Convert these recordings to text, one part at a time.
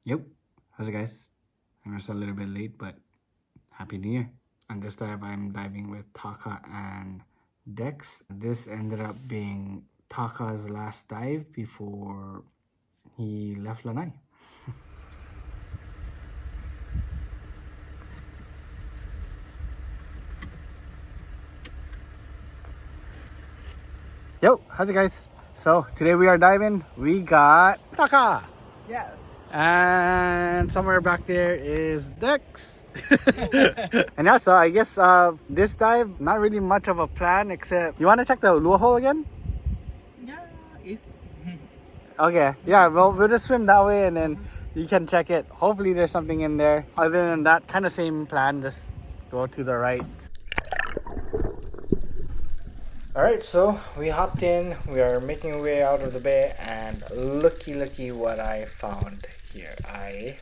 Yep. How's it, guys? I'm just a little bit late, but Happy New Year. On this dive, I'm diving with Taka and Dex. This ended up being Taka's last dive before he left Lanai. Yo, how's it, guys? So today we are diving. We got Taka. Yes. And somewhere back there is Dex. And yeah, so I guess this dive, not really much of a plan except... You want to check the Ulua hole again? Yeah. If Okay, yeah, well, we'll just swim that way and then you can check it. Hopefully there's something in there. Other than that, kind of same plan, just go to the right. Alright, so we hopped in, we are making our way out of the bay, and looky what I found here. I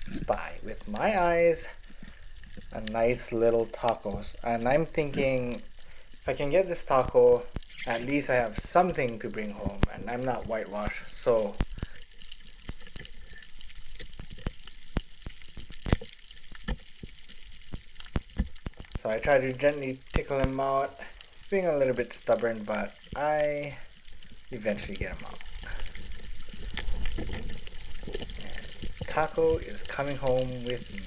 spy with my eyes a nice little tacos, and I'm thinking if I can get this taco, at least I have something to bring home, and I'm not whitewashed, so I try to gently tickle him out. He's being a little bit stubborn, but I eventually get him out. And Tako is coming home with me.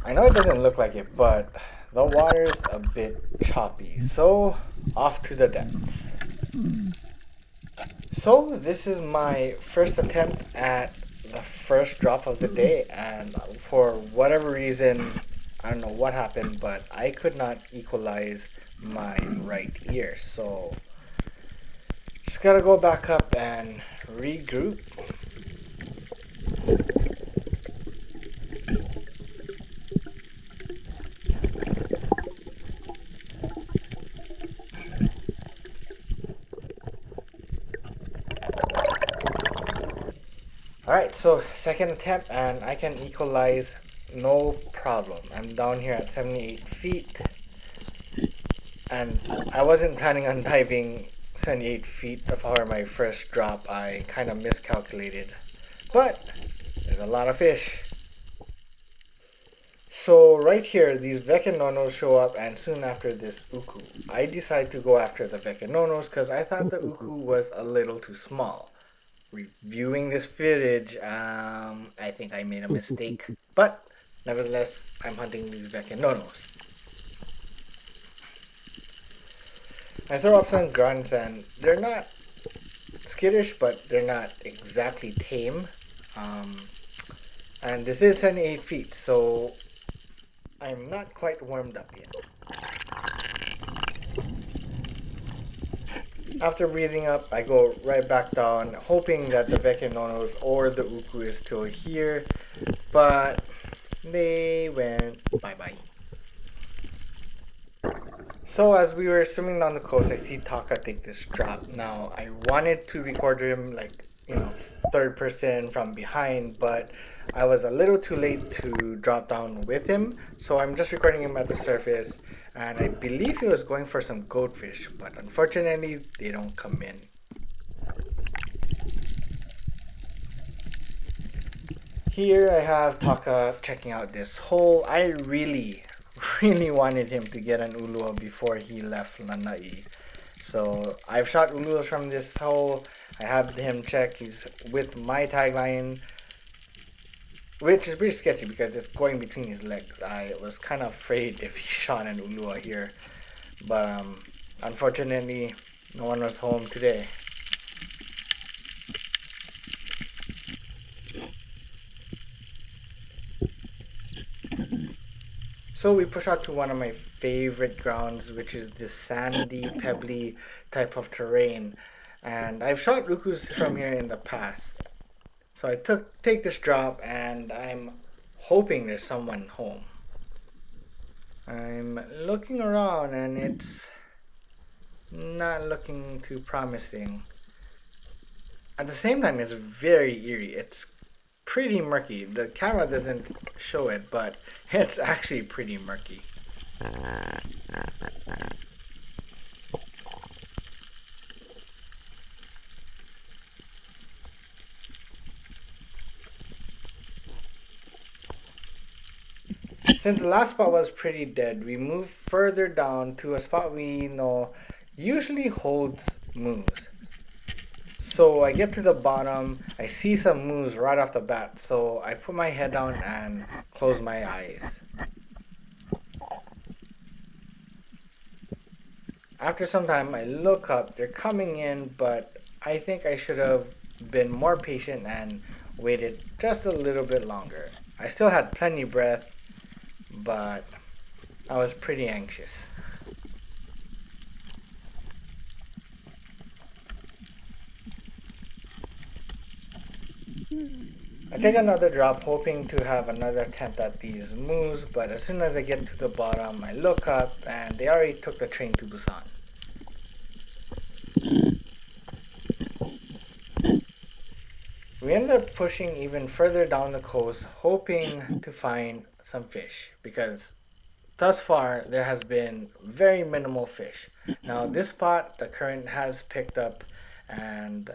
I know it doesn't look like it, but the water's a bit choppy, so off to the depths. So this is my first attempt at the first drop of the day, and for whatever reason, I don't know what happened, but I could not equalize my right ear, so just gotta go back up and regroup. Alright, so second attempt, and I can equalize no problem. I'm down here at 78 feet, and I wasn't planning on diving 78 feet before my first drop. I kind of miscalculated, but there's a lot of fish. So right here, these Vekenonos show up, and soon after this uku. I decide to go after the Vekenonos because I thought the uku was a little too small. Reviewing this footage, I think I made a mistake, but nevertheless, I'm hunting these Vekenonos. I throw up some grunts, and they're not skittish, but they're not exactly tame. And this is 78 feet, so I'm not quite warmed up yet. After breathing up, I go right back down, hoping that the Vekenonos or the uku is still here, but they went bye-bye. So as we were swimming down the coast, I see Taka take this drop. Now, I wanted to record him third person from behind, but I was a little too late to drop down with him, so I'm just recording him at the surface, and I believe he was going for some goldfish, but unfortunately they don't come in. Here I have Taka checking out this hole. I really wanted him to get an ulua before he left Lanai. So I've shot uluas from this hole. I have him check. He's with my tagline, which is pretty sketchy because it's going between his legs. I was kind of afraid if he shot an ulua here, but unfortunately no one was home today. So we push out to one of my favorite grounds, which is this sandy, pebbly type of terrain. And I've shot ukus from here in the past. So I take this drop, and I'm hoping there's someone home. I'm looking around, and it's not looking too promising. At the same time, it's very eerie. It's pretty murky. The camera doesn't show it, but it's actually pretty murky. Since the last spot was pretty dead, we moved further down to a spot we know usually holds moose. So I get to the bottom, I see some moose right off the bat, so I put my head down and close my eyes. After some time, I look up, they're coming in, but I think I should have been more patient and waited just a little bit longer. I still had plenty breath, but I was pretty anxious. I take another drop, hoping to have another attempt at these moves, but as soon as I get to the bottom, I look up and they already took the train to Busan. We ended up pushing even further down the coast, hoping to find some fish, because thus far there has been very minimal fish. Now, this spot, the current has picked up, and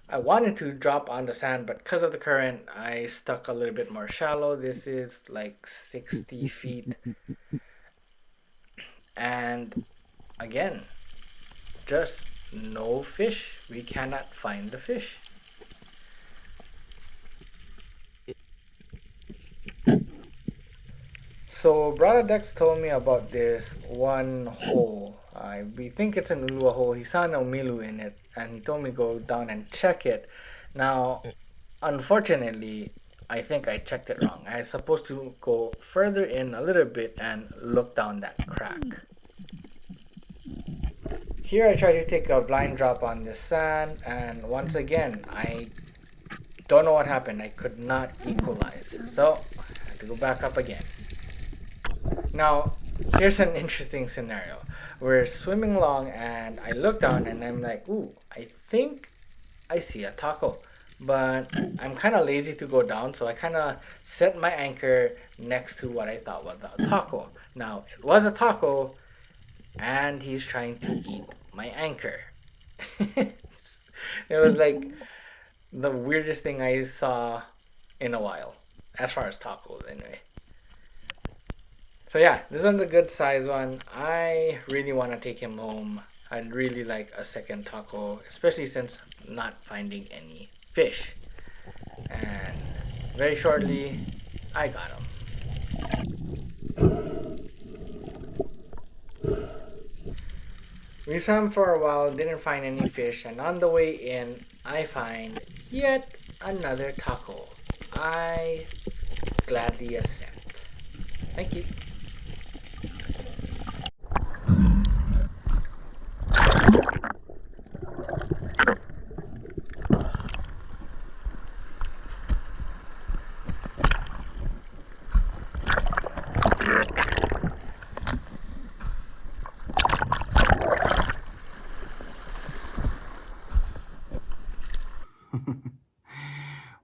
I wanted to drop on the sand, but because of the current, I stuck a little bit more shallow. This is like 60 feet. And again, just no fish. We cannot find the fish. So Brother Dex told me about this one hole. We think it's an Ulua hole. He saw an Omilu in it, and he told me go down and check it. Now, unfortunately, I think I checked it wrong. I was supposed to go further in a little bit and look down that crack. Here I try to take a blind drop on this sand, and once again, I don't know what happened. I could not equalize. So, I had to go back up again. Now, here's an interesting scenario. We're swimming along and I look down and I'm like, ooh, I think I see a taco. But I'm kind of lazy to go down, so I kind of set my anchor next to what I thought was a taco. Now, it was a taco and he's trying to eat my anchor. It was like the weirdest thing I saw in a while, as far as tacos, anyway. So yeah, this one's a good size one. I really want to take him home. I'd really like a second taco, especially since not finding any fish. And very shortly, I got him. We swam for a while, didn't find any fish, and on the way in, I find yet another taco. I gladly accept. Thank you.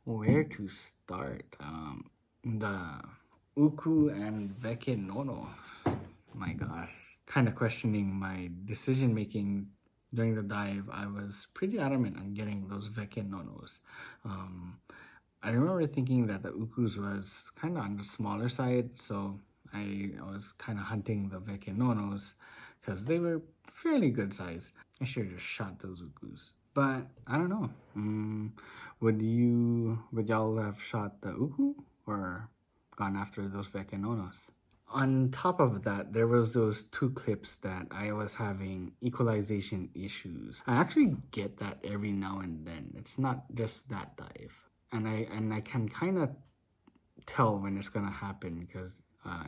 Where to start? The Uku and Veke Nono. My gosh. Kind of questioning my decision making during the dive. I was pretty adamant on getting those Veke Nonos. I remember thinking that the Ukus was kind of on the smaller side, so I was kind of hunting the Veke Nonos because they were fairly good size. I should have just shot those Ukus. But I don't know. Would y'all have shot the Uku or gone after those Vekenonos? On top of that, there was those two clips that I was having equalization issues. I actually get that every now and then. It's not just that dive. And I can kind of tell when it's gonna happen because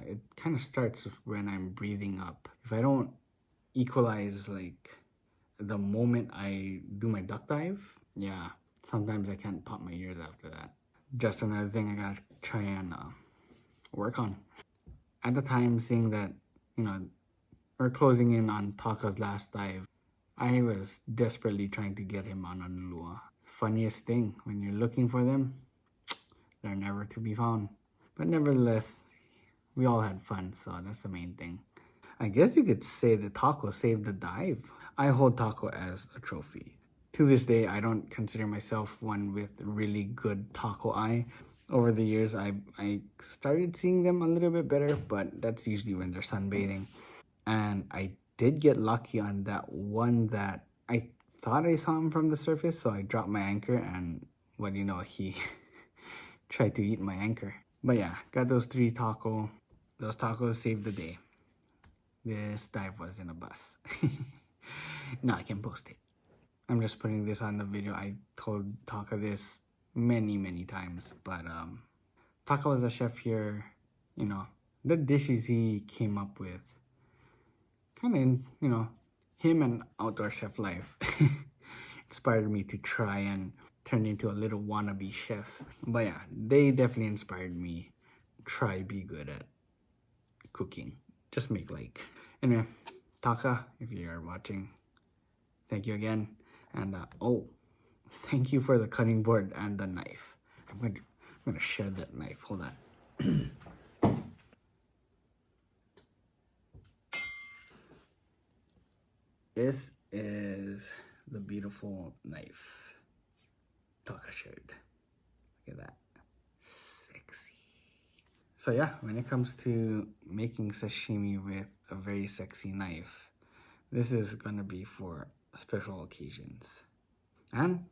it kind of starts when I'm breathing up. If I don't equalize like the moment I do my duck dive, yeah, sometimes I can't pop my ears after that. Just another thing I gotta try and work on. At the time, seeing that, we're closing in on Taka's last dive, I was desperately trying to get him on an Ulua. Funniest thing, when you're looking for them, they're never to be found. But nevertheless, we all had fun, so that's the main thing. I guess you could say that Tako saved the dive. I hold Tako as a trophy. To this day, I don't consider myself one with really good Tako eye. Over the years, I started seeing them a little bit better, but that's usually when they're sunbathing. And I did get lucky on that one that I thought I saw him from the surface, so I dropped my anchor, and what do you know, he tried to eat my anchor. But yeah, got those 3 Tako. Those tacos saved the day. This dive was in a bus. Now I can post it. I'm just putting this on the video. I told Taka this many times, but Taka was a chef here. You know, the dishes he came up with, kind of, you know, him and outdoor chef life inspired me to try and turn into a little wannabe chef. But yeah, they definitely inspired me try be good at cooking. Just make like. Anyway, Taka, if you are watching, thank you again. And oh, thank you for the cutting board and the knife. I'm gonna share that knife. Hold on. This is the beautiful knife Taka shared. Look at that. Sexy. So yeah, when it comes to making sashimi with a very sexy knife, this is gonna be for special occasions. And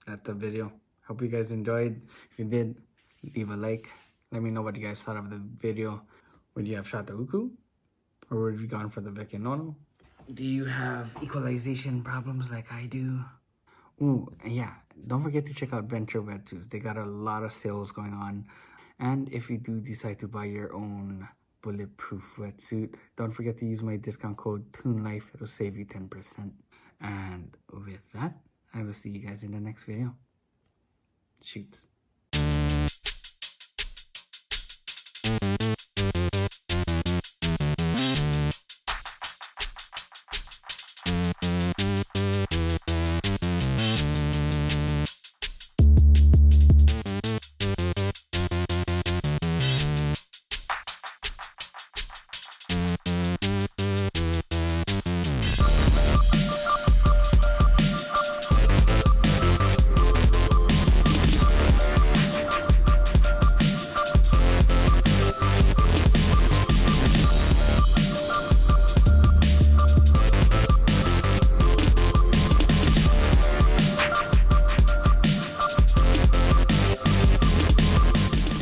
that's the video. Hope you guys enjoyed. If you did, leave a like. Let me know what you guys thought of the video. Would you have shot the uku? Or would you gone for the vekenono? Do you have equalization problems like I do? Ooh, yeah, don't forget to check out Venture WETSUITS. They got a lot of sales going on. And if you do decide to buy your own bulletproof wetsuit, don't forget to use my discount code TOONLIFE. It'll save you 10%. And with that, I will see you guys in the next video. Shoots.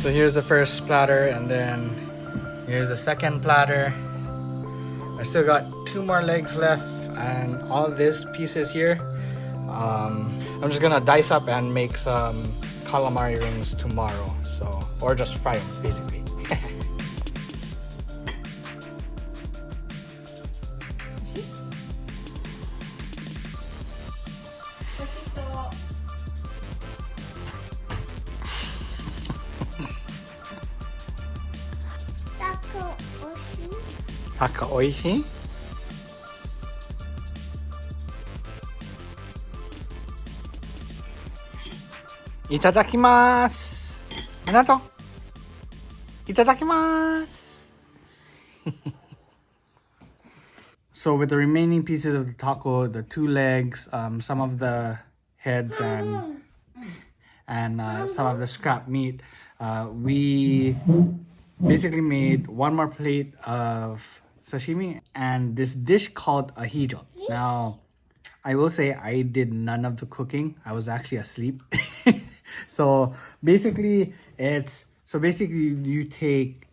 So here's the first platter, and then here's the second platter. I still got 2 more legs left, and all these pieces here, I'm just gonna dice up and make some calamari rings tomorrow. So, or just fry them basically. Taka oishi. Itadakimasu. Minato. Itadakimasu. So with the remaining pieces of the taco, the 2 legs, some of the heads, and some of the scrap meat, we basically made 1 more plate of sashimi and this dish called ahijo. Now, I will say I did none of the cooking. I was actually asleep. So basically you take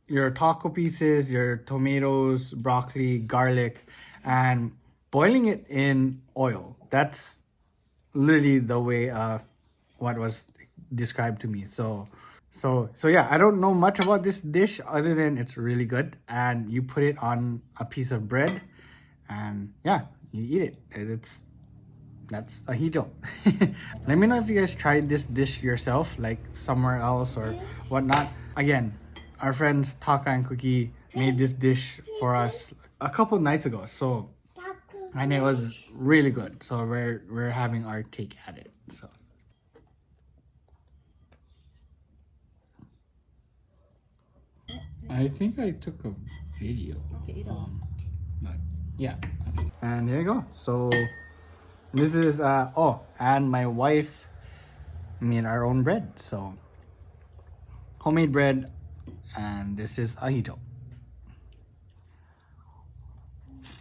your taco pieces, your tomatoes, broccoli, garlic, and boiling it in oil. That's literally the way what was described to me. So yeah, I don't know much about this dish other than it's really good, and you put it on a piece of bread, and yeah, you eat it. That's ahijo. Let me know if you guys tried this dish yourself, like somewhere else or whatnot. Again, our friends Taka and Cookie made this dish for us a couple nights ago, so and it was really good. So we're having our take at it. So I think I took a video. Okay, ito. But yeah. And here you go. So this is and my wife made our own bread. So homemade bread, and this is ahito.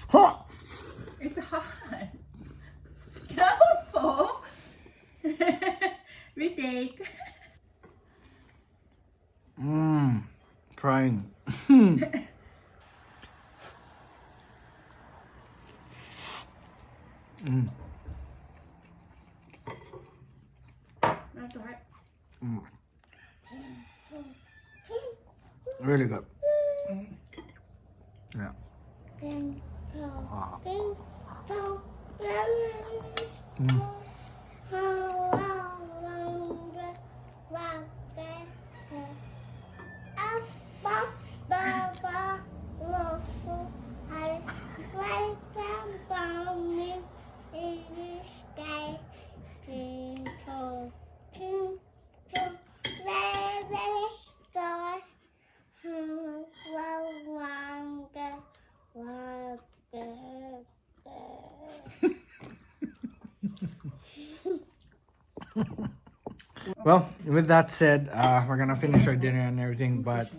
Huh! It's hot. Careful. Retake. Crying. That's right. Really good. Yeah. Well, with that said, we're gonna finish our dinner and everything, but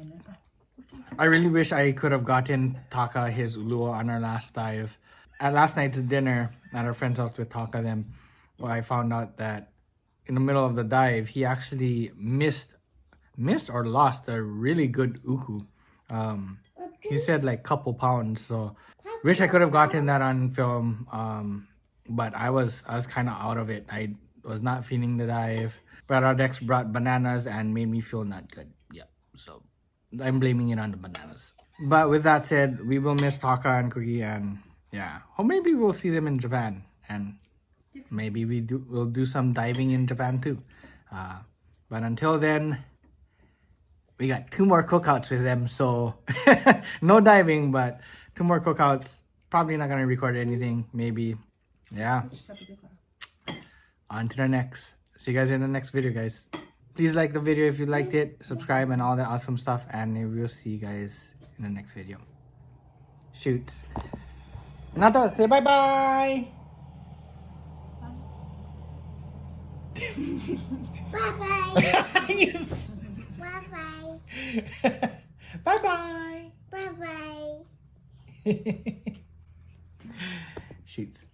I really wish I could have gotten Taka his ulua on our last dive. At last night's dinner at our friend's house with Taka, I found out that in the middle of the dive, he actually missed or lost a really good uku. He said like couple pounds, so wish I could have gotten that on film. But I was kind of out of it. I was not feeling the dive. But our Dex brought bananas and made me feel not good. Yeah, so I'm blaming it on the bananas. But with that said, we will miss Taka and Cookie, and yeah, or maybe we'll see them in Japan, and maybe we'll do some diving in Japan too. But until then, we got 2 more cookouts with them, so no diving, but 2 more cookouts. Probably not gonna record anything. Maybe, yeah. On to the next. See you guys in the next video, guys. Please like the video if you liked it, subscribe and all that awesome stuff, and we'll see you guys in the next video. Shoots. Nato, say bye-bye! Bye-bye. Yes! Bye-bye. Bye-bye! Bye-bye. Shoots.